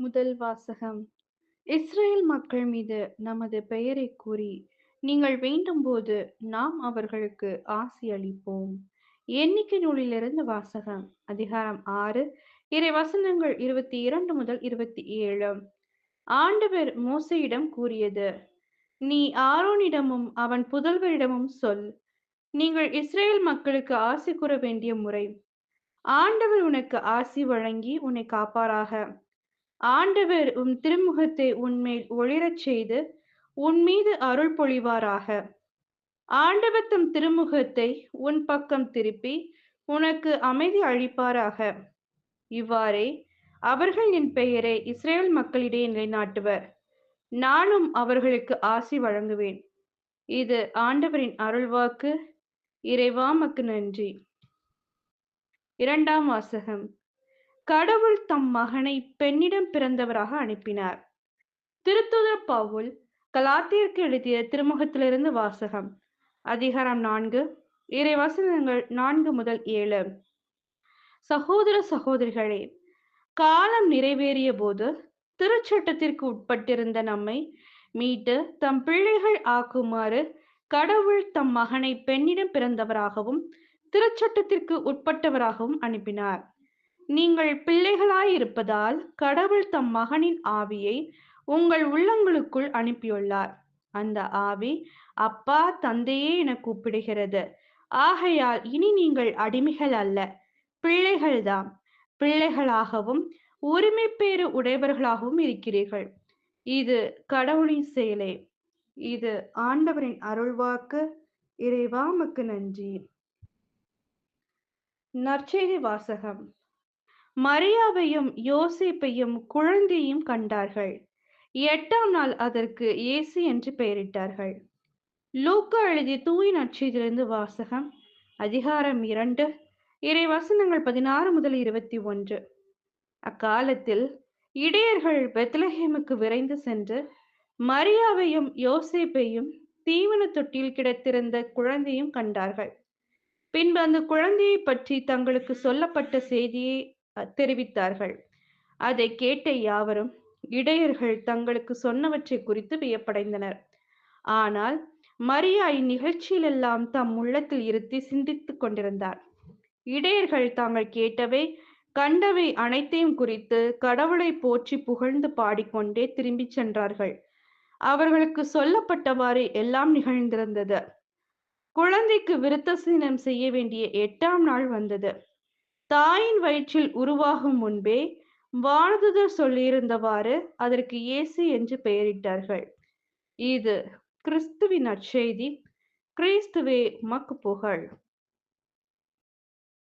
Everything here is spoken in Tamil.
முதல் வாசகம். இஸ்ரேல் மக்கள் மீது நமது பெயரைக் கூறி, நீங்கள் வேண்டும்போது நாம் அவர்களுக்கு ஆசி அளிப்போம். எண்ணிக்கை நூலிலிருந்து வாசகம். அதிகாரம் 6, இறை வசனங்கள் 22 முதல் 27. ஆண்டவர் மோசேயிடம் கூறியது: நீ ஆரோனிடமும் அவன் புதல்வரிடமும் சொல். நீங்கள் இஸ்ரேல் மக்களுக்கு ஆசி கூற வேண்டிய முறை. ஆண்டவர் உனக்கு ஆசி வழங்கி உன்னை காப்பாராக. ஆண்டவர் உம் திருமுகத்தை உன்மேல் ஒளிரச் செய்து உன் மீது அருள் பொழிவாராக. ஆண்டவர் தம் திருமுகத்தை உன் பக்கம் திருப்பி உனக்கு அமைதி அளிப்பாராக. இவ்வாறே அவர்கள் என் பெயரை இஸ்ரேல் மக்களிடையே நிலைநாட்டுவர். நானும் அவர்களுக்கு ஆசி வழங்குவேன். இது ஆண்டவரின் அருள்வாக்கு. இறைவா உமக்கு நன்றி. இரண்டாம் வாசகம். கடவுள் தம் மகனை பெண்ணிடம் பிறந்தவராக அனுப்பினார். திருத்தூதர் பவுல் கலாத்தியருக்கு எழுதிய திருமுகத்திலிருந்து வாசகம். அதிகாரம் 4, இறை வசனங்கள் 4 முதல் 7. சகோதர சகோதரிகளே, காலம் நிறைவேறிய போது திருச்சட்டத்திற்கு உட்பட்டிருந்த நம்மை மீட்டு தம் பிள்ளைகள் ஆக்குமாறு கடவுள் தம் மகனை பெண்ணிடம் பிறந்தவராகவும் திருச்சட்டத்திற்கு உட்பட்டவராகவும் அனுப்பினார். நீங்கள் பிள்ளைகளாயிருப்பதால் கடவுள் தம் மகனின் ஆவியை உங்கள் உள்ளங்களுக்குள் அனுப்பியுள்ளார். அந்த ஆவி அப்பா, தந்தையே என கூப்பிடுகிறது. ஆகையால் இனி நீங்கள் அடிமைகள் அல்ல, பிள்ளைகள்தாம். பிள்ளைகளாகவும் உரிமைப்பேறு உடையவர்களாகவும் இருக்கிறீர்கள். இது கடவுளின் செயலே. இது ஆண்டவரின் அருள்வாக்கு. இறைவா உமக்கு நன்றி. நற்செய்தி வாசகம். மரியாவையும் யோசேப்பையும் குழந்தையும் கண்டார்கள். 8ஆம் நாள் அதற்கு இயேசு என்று பெயரிட்டார்கள். லூக்கா எழுதிய தூய நற்செய்தியிலிருந்து வாசகம். அதிகாரம் 2, இறை வசனங்கள் 16 முதல் 21. அக்காலத்தில் இடையர்கள் பெத்லஹேமுக்கு விரைந்து சென்று மரியாவையும் யோசேப்பையும் தீவன தொட்டியில் கிடத்திருந்த குழந்தையும் கண்டார்கள். பின்பு அந்த குழந்தையை பற்றி தங்களுக்கு சொல்லப்பட்ட செய்தியை தெரிவித்தார்கள். அதை கேட்ட யாவரும் இடையர்கள் தங்களுக்கு சொன்னவற்றை குறித்து வியப்படைந்தனர். ஆனால் மரியா இந்நிகழ்ச்சியிலெல்லாம் தம் உள்ளத்தில் இருத்தி சிந்தித்துக் கொண்டிருந்தார். இடையர்கள் தாங்கள் கேட்டவை கண்டவை அனைத்தையும் குறித்து கடவுளை போற்றி புகழ்ந்து பாடிக்கொண்டே திரும்பிச் சென்றார்கள். அவர்களுக்கு சொல்லப்பட்டவாறு எல்லாம் நிகழ்ந்திருந்தது. குழந்தைக்கு விருத்தசேதனம் செய்ய வேண்டிய 8ஆம் நாள் வந்தது. தாயின் வயிற்றில் உருவாகும் முன்பே வானதூதர் சொல்லியிருந்தவாறு அதற்கு இயேசு என்று பெயரிட்டார்கள். இது கிறிஸ்துவின் நற்செய்தி. கிறிஸ்துவே உமக்கு புகழ்.